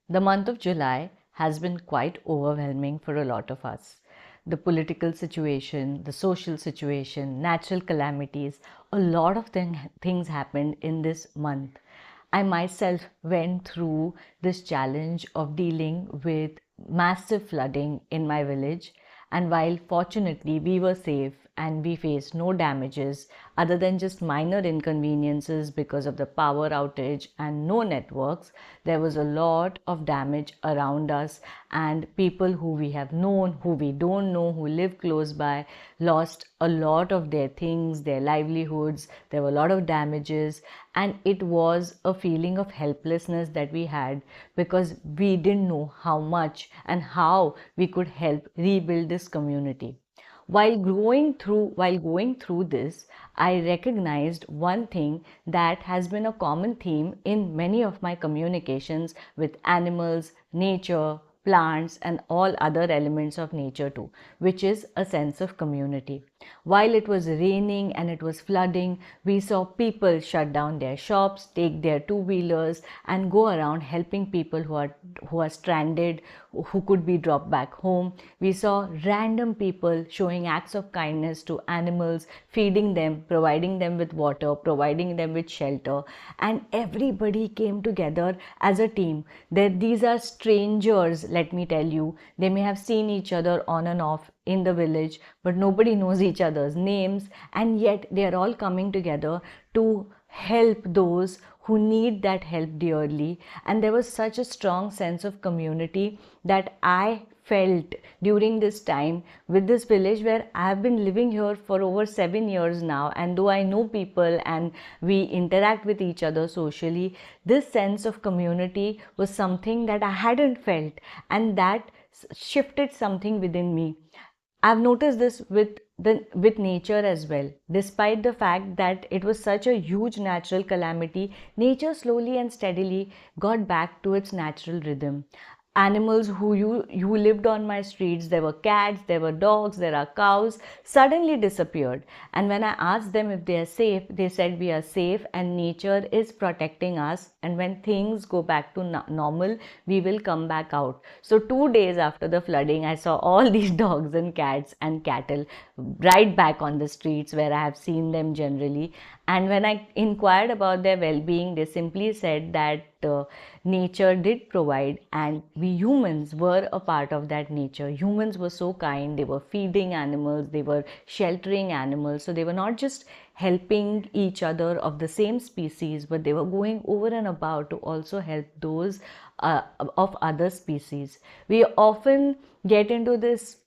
The month of July has been quite overwhelming for a lot of us. The political situation, the social situation, natural calamities, a lot of things happened in this month. I myself went through this challenge of dealing with massive flooding in my village, and while fortunately we were safe and we faced no damages other than just minor inconveniences because of the power outage and no networks, there was a lot of damage around us, and people who we have known, who we don't know, who live close by, lost a lot of their things, their livelihoods. There were a lot of damages, and it was a feeling of helplessness that we had because we didn't know how much and how we could help rebuild this community. While going through this, I recognized one thing that has been a common theme in many of my communications with animals, nature, plants, and all other elements of nature too, which is a sense of community. While it was raining and it was flooding, we saw people shut down their shops, take their two-wheelers, and go around helping people who are stranded, who could be dropped back home. We saw random people showing acts of kindness to animals, feeding them, providing them with water, providing them with shelter, and everybody came together as a team. These are strangers, let me tell you. They may have seen each other on and off in the village, but nobody knows each other's names, and yet they are all coming together to help those who need that help dearly. And there was such a strong sense of community that I felt during this time with this village, where I have been living here for over 7 years now, and though I know people and we interact with each other socially, this sense of community was something that I hadn't felt, and that shifted something within me. I've noticed this with nature as well. Despite the fact that it was such a huge natural calamity, nature slowly and steadily got back to its natural rhythm. Animals who lived on my streets, there were cats, there were dogs, there are cows, suddenly disappeared. And when I asked them if they are safe, they said we are safe and nature is protecting us. And when things go back to normal, we will come back out. So 2 days after the flooding, I saw all these dogs and cats and cattle right back on the streets where I have seen them generally. And when I inquired about their well-being, they simply said that nature did provide, and we humans were a part of that nature. Humans were so kind, they were feeding animals, they were sheltering animals. So they were not just helping each other of the same species, but they were going over and about to also help those of other species. We often get into this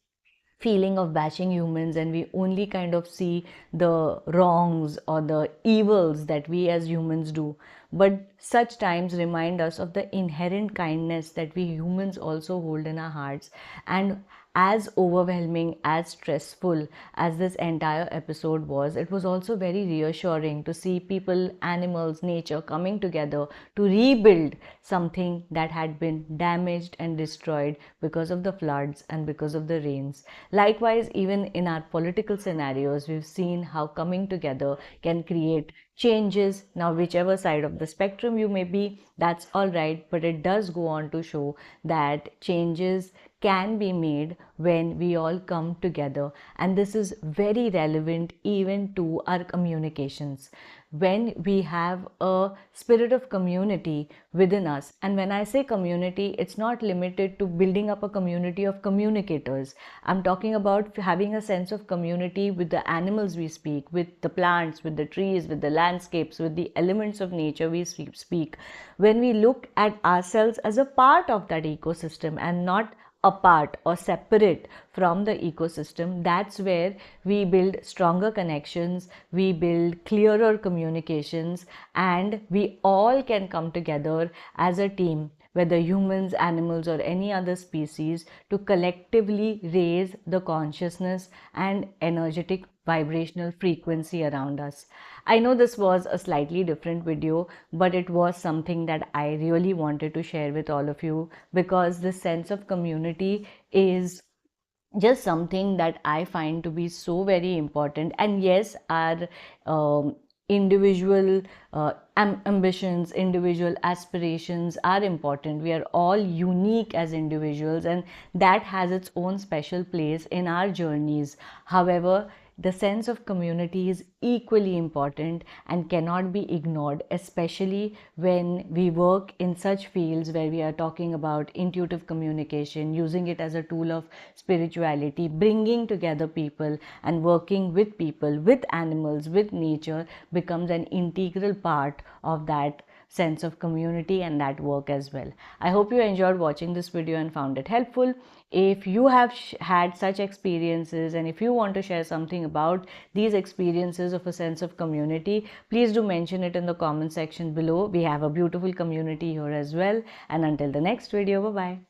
feeling of bashing humans, and we only kind of see the wrongs or the evils that we as humans do. But such times remind us of the inherent kindness that we humans also hold in our hearts. And as overwhelming, as stressful as this entire episode was, it was also very reassuring to see people, animals, nature coming together to rebuild something that had been damaged and destroyed because of the floods and because of the rains. Likewise, even in our political scenarios, we've seen how coming together can create changes. Now, whichever side of the spectrum you may be, that's all right, but it does go on to show that changes can be made when we all come together. And this is very relevant even to our communications. When we have a spirit of community within us, and when I say community, it's not limited to building up a community of communicators. I'm talking about having a sense of community with the animals we speak, with the plants, with the trees, with the landscapes, with the elements of nature we speak. When we look at ourselves as a part of that ecosystem and not apart or separate from the ecosystem, that's where we build stronger connections, we build clearer communications, and we all can come together as a team, whether humans, animals, or any other species, to collectively raise the consciousness and energetic vibrational frequency around us. I know this was a slightly different video, but it was something that I really wanted to share with all of you, because this sense of community is just something that I find to be so very important. And yes, our individual ambitions, individual aspirations are important. We are all unique as individuals, and that has its own special place in our journeys. However, the sense of community is equally important and cannot be ignored, especially when we work in such fields where we are talking about intuitive communication, using it as a tool of spirituality, bringing together people and working with people, with animals, with nature becomes an integral part of that sense of community and that work as well. I hope you enjoyed watching this video and found it helpful. If you have had such experiences and if you want to share something about these experiences of a sense of community, please do mention it in the comment section below. We have a beautiful community here as well. And until the next video, bye bye.